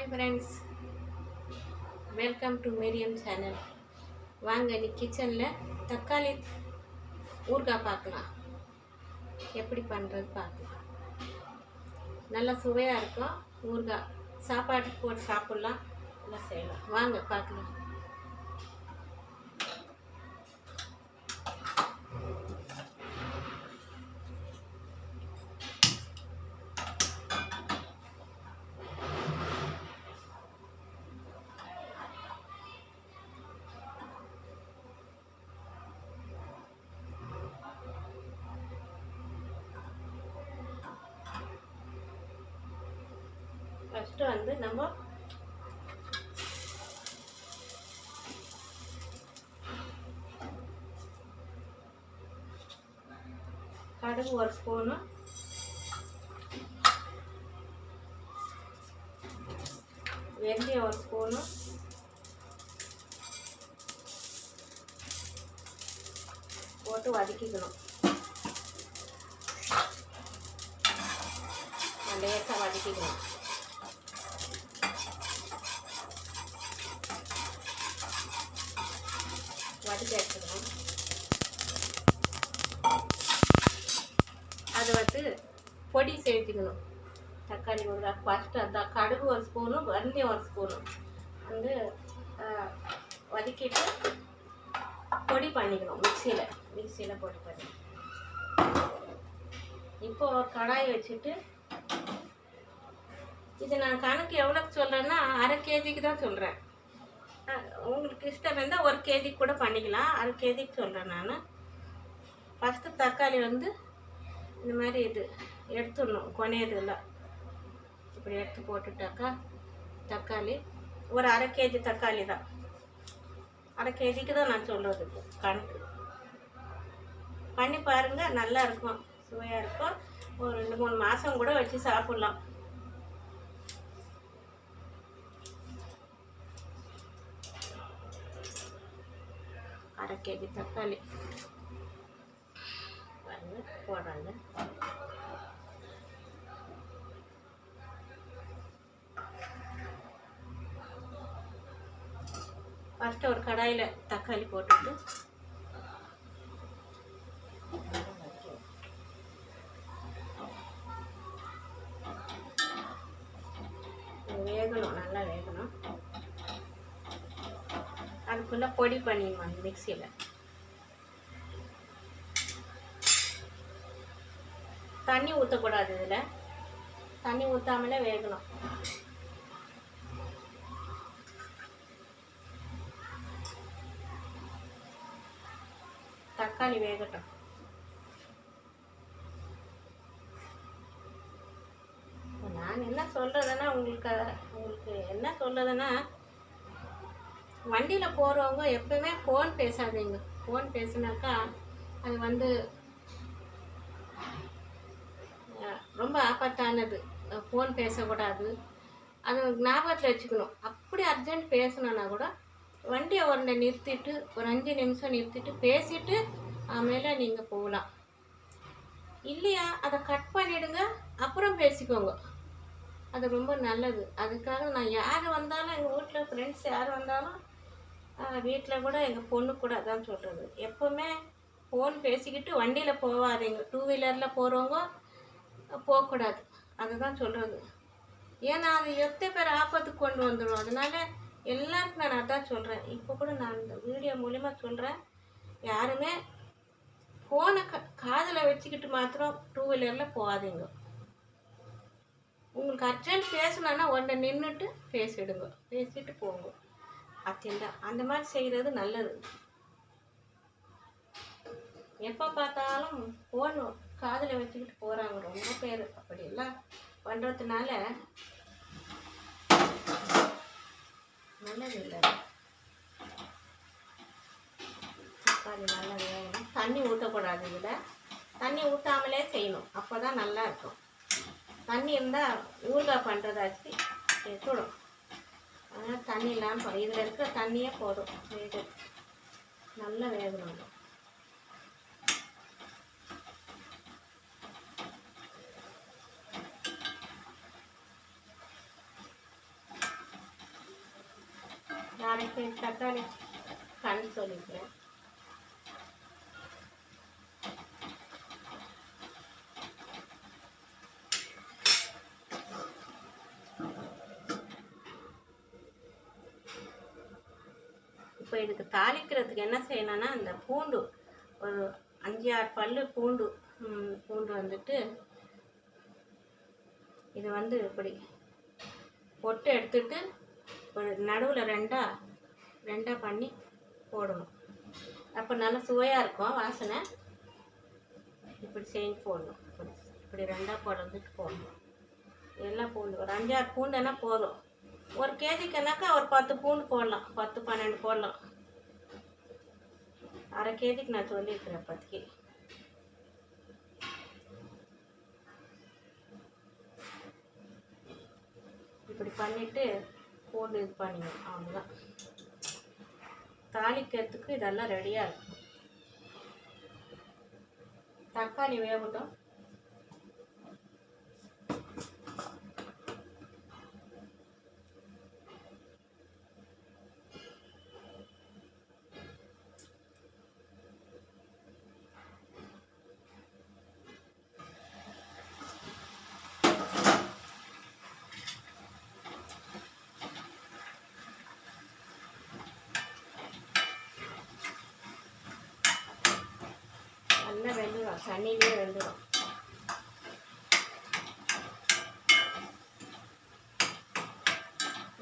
Hi friends, welcome to Mariyam channel. வாங்க இன்னைக்கு கிச்சனில் தக்காளி ஊறுகாய் பார்க்கலாம். எப்படி பண்ணுறது பார்க்கலாம். நல்லா சுவையாக இருக்கும் ஊறுகாய். சாப்பாட்டுக்கு போட்டு சாப்பிட்லாம், நல்லா செய்யலாம். வாங்க பார்க்கலாம். ஃபஸ்ட்டு நம்ம கடுகு ஒரு ஸ்பூனு, வெந்தயம் ஒரு ஸ்பூனு, போட்டு வதக்கிக்கணும். லேசாக வதக்கிக்கணும். வதக்கி வச்சுக்கணும். அதை பொடி சேர்த்துக்கணும். தக்காளி ஊறுகாய் ஃபஸ்ட்டு அதான் கடுகு ஒரு ஸ்பூனு, வெந்தயம் ஒரு ஸ்பூனு வதக்கிட்டு பொடி பண்ணிக்கணும். மிக்சியில் பொடி பண்ணி இப்போ கடாய் வச்சுட்டு, இது நான் கணக்கு எவ்வளோக்கு சொல்கிறேன்னா அரை கேஜிக்கு தான் சொல்கிறேன். உங்களுக்கு இஷ்டம் இருந்தால் 1 கேஜிக்கு கூட பண்ணிக்கலாம். அரை கேஜிக்கு சொல்கிறேன் நான். ஃபஸ்ட்டு தக்காளி இந்த மாதிரி எடுத்துடணும். கொனையதெல்லாம் இப்படி எடுத்து போட்டுட்டாக்கா தக்காளி ஒரு அரை கேஜி தக்காளி தான். அரை கேஜிக்கு தான் நான் சொல்கிறது கணக்கு. பண்ணி பாருங்கள், நல்லா இருக்கும், சுவையாக இருக்கும். ஒரு 2-3 மாதம் கூட வச்சு சாப்பிட்லாம். அரை கேஜி தக்காளி போடுறாங்க. ஃபஸ்ட்டு ஒரு கடாயில் தக்காளி போட்டுட்டு வேகணும், நல்லா வேகணும். அதுக்குள்ளே பொடி பண்ணிடுவாங்க மிக்சியில். தண்ணி ஊற்றக்கூடாது. இதில் தண்ணி ஊற்றாமலே வேகணும். தக்காளி வேகட்டும். நான் என்ன சொல்கிறதுன்னா உங்களுக்கு என்ன சொல்கிறதுன்னா, வண்டியில் போகிறவங்க எப்பவுமே ஃபோன் பேசாதீங்க. ஃபோன் பேசினாக்கா அது ரொம்ப ஆபத்தானது. ஃபோன் பேசக்கூடாது. அது ஞாபகத்தில் வச்சுக்கணும். அப்படி அர்ஜென்ட் பேசணுன்னா கூட வண்டியை நிறுத்திட்டு ஒரு 5 நிமிஷம் நிறுத்திட்டு பேசிட்டு ஆಮೇಲೆ நீங்கள் போகலாம். இல்லையா அதை கட் பண்ணிவிடுங்க, அப்புறம் பேசிக்கோங்க. அது ரொம்ப நல்லது. அதுக்காக நான் யார் வந்தாலும், எங்கள் வீட்டில் ஃப்ரெண்ட்ஸ் யார் வந்தாலும், வீட்டில் கூட எங்கள் பொண்ணு கூட அதான் சொல்கிறது. எப்போவுமே ஃபோன் பேசிக்கிட்டு வண்டியில் போகாதீங்க. 2 வீலரில் போகிறவங்க போகக்கூடாது. அதுதான் சொல்கிறது. ஏன்னா அது எத்தனை பேர் ஆபத்துக்கு கொண்டு வந்துடும். அதனால் எல்லாருக்கும் நான் அதான் சொல்கிறேன். இப்போ கூட நான் இந்த வீடியோ மூலிமா சொல்கிறேன், யாருமே ஃபோனை காதில் வச்சுக்கிட்டு மாத்திரம் 2 வீலரில் போகாதீங்க. உங்களுக்கு அர்ஜென்ட் பேசணுன்னா ஒன்றை நின்றுட்டு பேசிடுங்க, பேசிட்டு போங்க. அதுதான் அந்த மாதிரி செய்கிறது நல்லது. எப்போ பார்த்தாலும் ஃபோன் காதில் வச்சுக்கிட்டு போகிறாங்க ரொம்ப பேர். அப்படியெல்லாம் பண்ணுறதுனால நல்லது இல்லை. தக்காளி நல்லா வேகணும். தண்ணி ஊற்றக்கூடாது. இதில் தண்ணி ஊற்றாமலே செய்யணும். அப்போ தான் நல்லா இருக்கும். தண்ணி இருந்தால் ஊறுகாய் பண்ணுறதாச்சு கெட்டுடும். அதனால் தண்ணி இல்லாமல் இதில் இருக்கிற தண்ணியே போதும். நல்லா வேகணும். அரை கேஜி தக்காளி கண் சொல்லிக்கிறேன். இப்போ இதுக்கு தாளிக்கிறதுக்கு என்ன செய்யணும்னா, இந்த பூண்டு ஒரு 5-6 பல்லு பூண்டு வந்துட்டு இது வந்து இப்படி பொட்டு எடுத்துட்டு ஒரு நடுவில் ரெண்டாக பண்ணி போடணும். அப்போ நல்லா சுவையாக இருக்கும் வாசனை. இப்படி செஞ்சு போடணும். இப்படி ரெண்டாக போடுறதுக்கு போடணும். எல்லாம் பூண்டு ஒரு 5-6 பூண்டுன்னா போதும். ஒரு கேஜிக்குனாக்கா ஒரு 10 பூண்டு போடலாம், 10-12 போடலாம். அரை கேஜிக்கு நான் சொல்லியிருக்கிறேன் 10 இப்படி பண்ணிவிட்டு பூண்டு இது பண்ணிடணும். அவ்வளோதான். தாளிக்கிறதுக்கு இதெல்லாம் ரெடியாக இருக்கும். தக்காளி வேகட்டும். நல்லா வெந்துடும், தண்ணியிலே வெந்துடும்.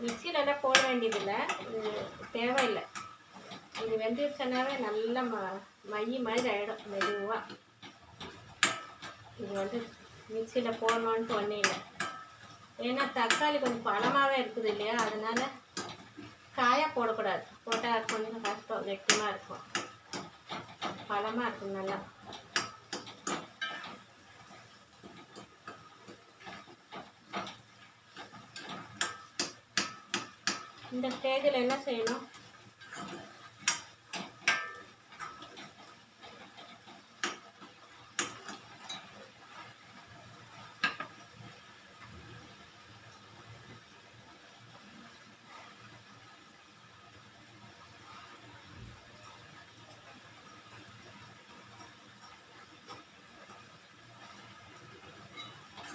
மிக்சிலெல்லாம் போட வேண்டியதில்லை, இது தேவையில்லை. இது வெந்துடுச்சுனாவே நல்லா மைய மாதிரி ஆகிடும் மெதுவாக. இது வந்து மிக்சியில் போடணுன்ட்டு ஒன்றும் இல்லை. ஏன்னா தக்காளி கொஞ்சம் பழமாகவே இருக்குது இல்லையா, அதனால காயாக போடக்கூடாது. போட்டால் கொஞ்சம் கஷ்டம், கெட்டியமாக இருக்கும். பழமாக இருக்கும் நல்லா. இந்த ஸ்டேஜில் என்ன செய்யணும்,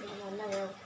இது நல்லா வேகும்.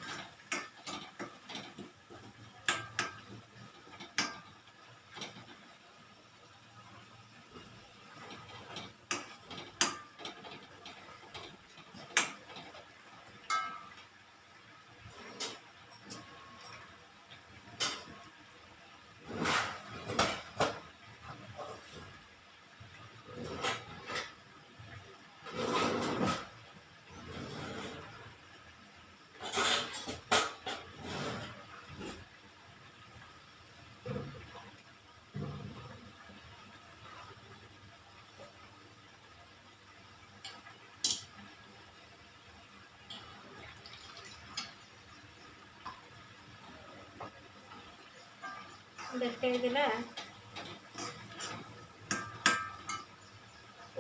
இந்த ஸ்டேஜில்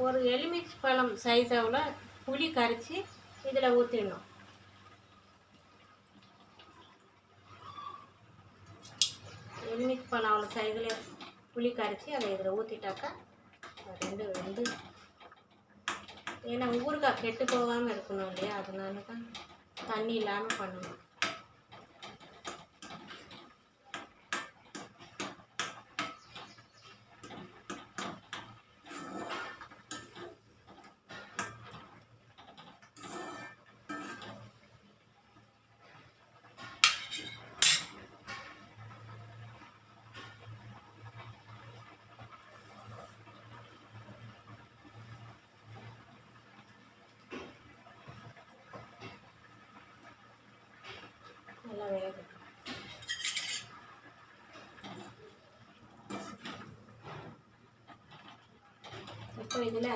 ஒரு எலுமிச்சை பழம் சைஸ் அவ்வளோ புளி கரைச்சி இதில் ஊற்றிடணும். எலுமிச்சை பழம் அவ்வளோ சைஸில் புளி கரைச்சி அதை இதில் ஊற்றிட்டாக்கா ரெண்டு வெந்து, ஏன்னா ஊறுகாய் கெட்டு போகாமல் இருக்கணும் இல்லையா, அதனால தான் தண்ணி இல்லாமல் பண்ணணும். நல்லா வேகும். இப்போ இதில்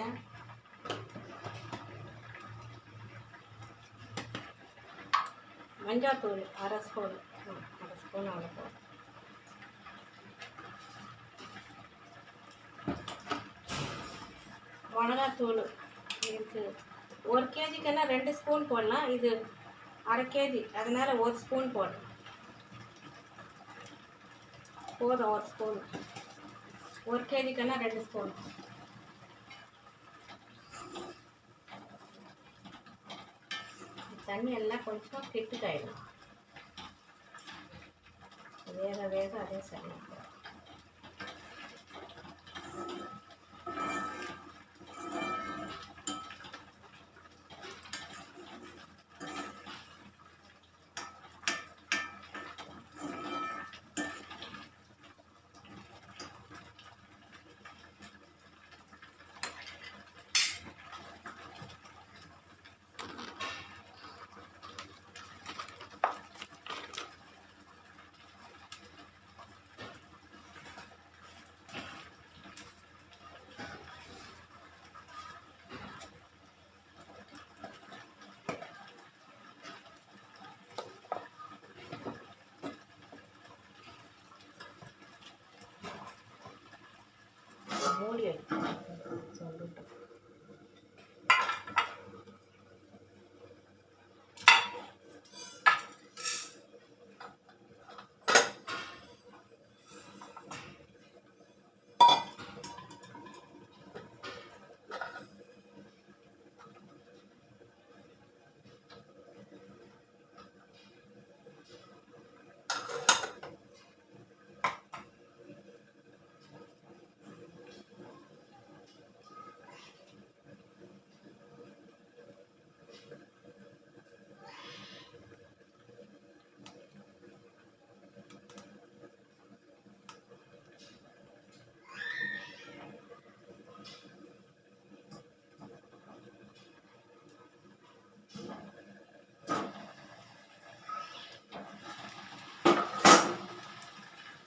மஞ்சாத்தூள் அரை ஸ்பூன் அவ்வளோ போடும். மிளகாத்தூள் இருக்குது. 1 கேஜிக்குன்னா 2 ஸ்பூன் போடலாம். இது அரை கேஜி, அதனால் 1 ஸ்பூன் போடும். போதும் 1 ஸ்பூன். 1 கேஜிக்குன்னா 2 ஸ்பூன். தண்ணி எல்லாம் கொஞ்சம் கெட்டுக்காயிடும். வேக வேக அதே சரியாக மூடி எடுத்து சொல்லிட்டு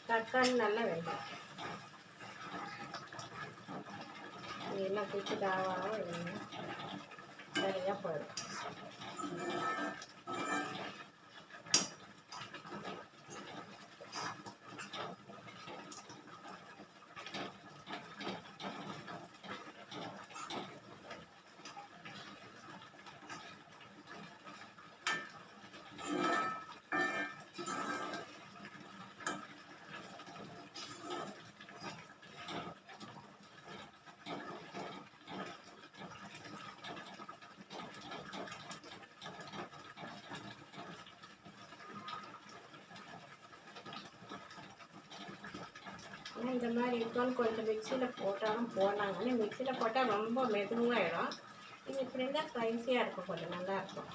தக்காளி நல்லா வெங்காயம் இதெல்லாம் குச்சி தாவாக சரியாக போயிடும். ஆனால் இந்த மாதிரி இருக்கோன்னு கொஞ்சம் மிக்சியில் போட்டாலும் போடலாங்க. ஆனால் மிக்சியில் போட்டால் ரொம்ப மெதுவாகிடும். இது இப்படி இருந்தால் ஸ்பைஸியாக இருக்கும், கொஞ்சம் நல்லாயிருக்கும்,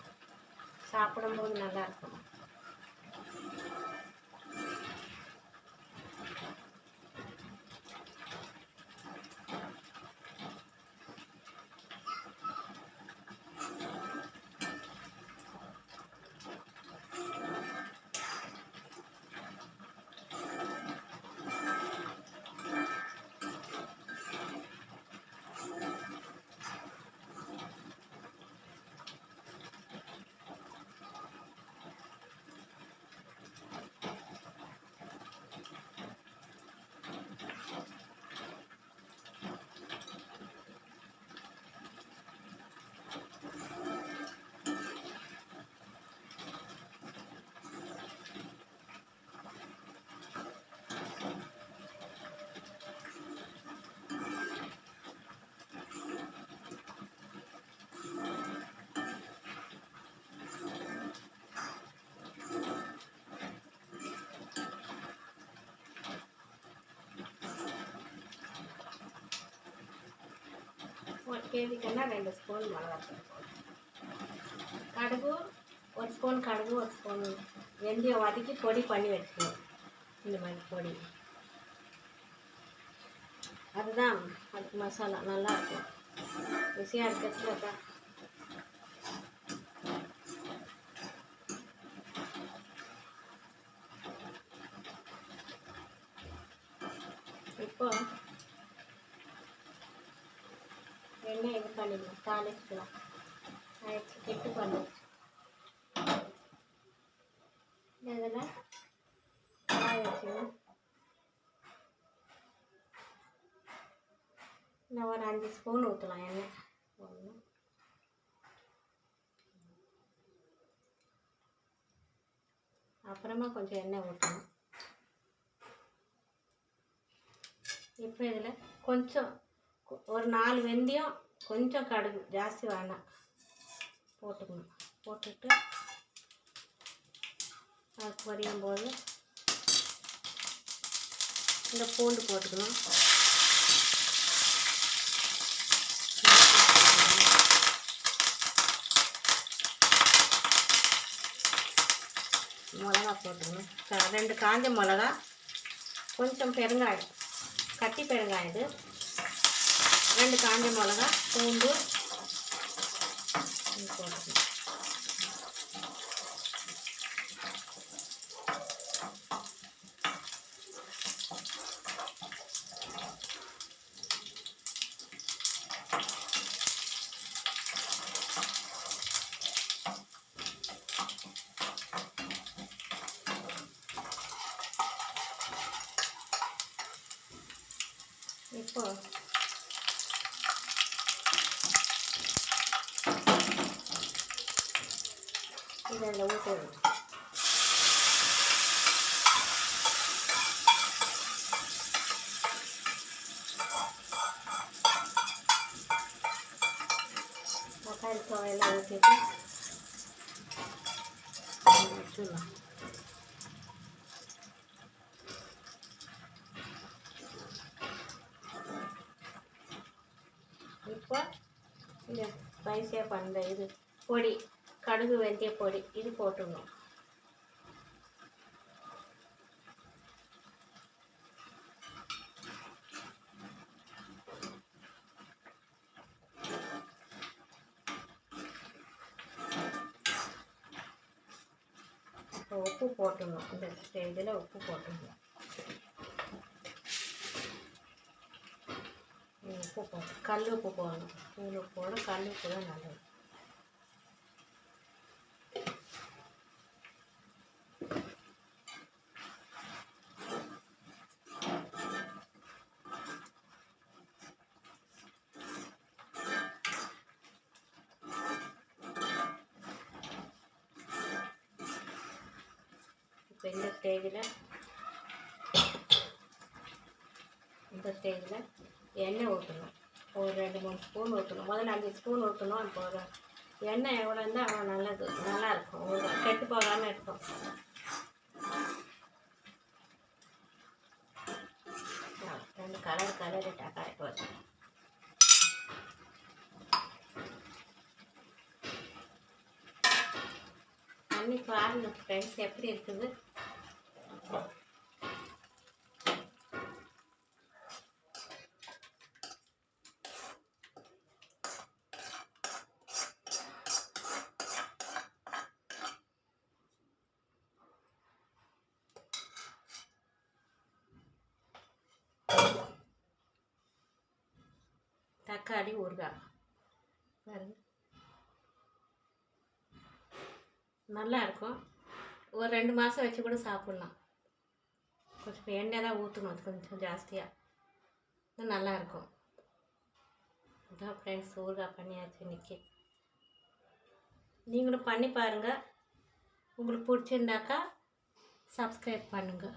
சாப்பிடும்போது நல்லாயிருக்கும். கேஜிக்குன்னா 2 ஸ்பூன் மிளகாத்தூள், கடுகு 1 ஸ்பூன், கடுகு 1 ஸ்பூன் வெந்தயம் வதக்கி பொடி பண்ணி வச்சுக்கணும். இந்த மாதிரி பொடி, அதுதான் அதுக்கு மசாலா நல்லாயிருக்கும், ருசியாக இருக்கிறதுல தான். இப்போ எண்ணெய் இது பண்ணிடலாம், தாளிச்சுக்கலாம். ஆயிடுச்சு, கெட்டு பண்ணிடுச்சு. இதில் காய வச்சுக்கணும். இன்னும் ஒரு 5 ஸ்பூன் ஊற்றலாம் எண்ணெய். ஒன்று, அப்புறமா கொஞ்சம் எண்ணெய் ஊற்றணும். இப்போ இதில் கொஞ்சம் ஒரு 4 வெந்தயம், கொஞ்சம் கடுகு, ஜாஸ்தி வேண்டாம், போட்டுக்கணும். போட்டுட்டு அது பொரியும் போது இந்த பூண்டு போட்டுக்கணும். மிளகா போட்டுக்கணும். 2 காஞ்ச மிளகா, கொஞ்சம் பெருங்காயம், கட்டி பெருங்காயம் இது, 2 காஞ்ச மிளகா, பூண்டு போட்டுக்கணும். இப்போ இதில் ஊற்றணும். தக்காளி துவையெல்லாம் ஊற்றிட்டு வச்சுடலாம். இப்போ இந்த ஸ்பைஸியாக பண்ண இது பொடி, கடுகு வெந்தய பொடி, இது போட்டுடணும். இப்போ உப்பு போட்டுடணும். இந்த ஸ்டேஜில் உப்பு போட்டுடணும். உப்பு போட்டு கல் உப்பு போடணும். தூள் உப்போட கல் உப்பு தான் நல்லது. இப்போ இந்த ஸ்டேஜில் எண்ணெய் ஊற்றணும். ஒரு 2-3 ஸ்பூன் ஊற்றணும். முதல்ல 5 ஸ்பூன் ஊற்றணும். இப்போ எண்ணெய் எவ்வளோ இருந்தால் அவ்வளோ நல்லது, நல்லாயிருக்கும். உங்களுக்கு கெட்டு போகாமல் இருக்கும். ரெண்டு கலரிட்டா கரெக்ட் வச்சு பண்ணி பாருங்க ஃப்ரெண்ட்ஸ், எப்படி இருக்குது. தக்காளி ஊறுகாய் பாருங்க, நல்லா இருக்கும். ஒரு 2 மாதம் வச்சு கூட சாப்பிட்லாம். கொஞ்சம் எண்ணெய் தான் ஊற்றணும், அது கொஞ்சம் ஜாஸ்தியாக, நல்லாயிருக்கும். அதான் ஃப்ரெண்ட்ஸ், ஊறுகாய் பண்ணியாச்சு இன்றைக்கி. நீங்களும் பண்ணி பாருங்கள். உங்களுக்கு பிடிச்சிருந்தாக்கா சப்ஸ்கிரைப் பண்ணுங்கள்.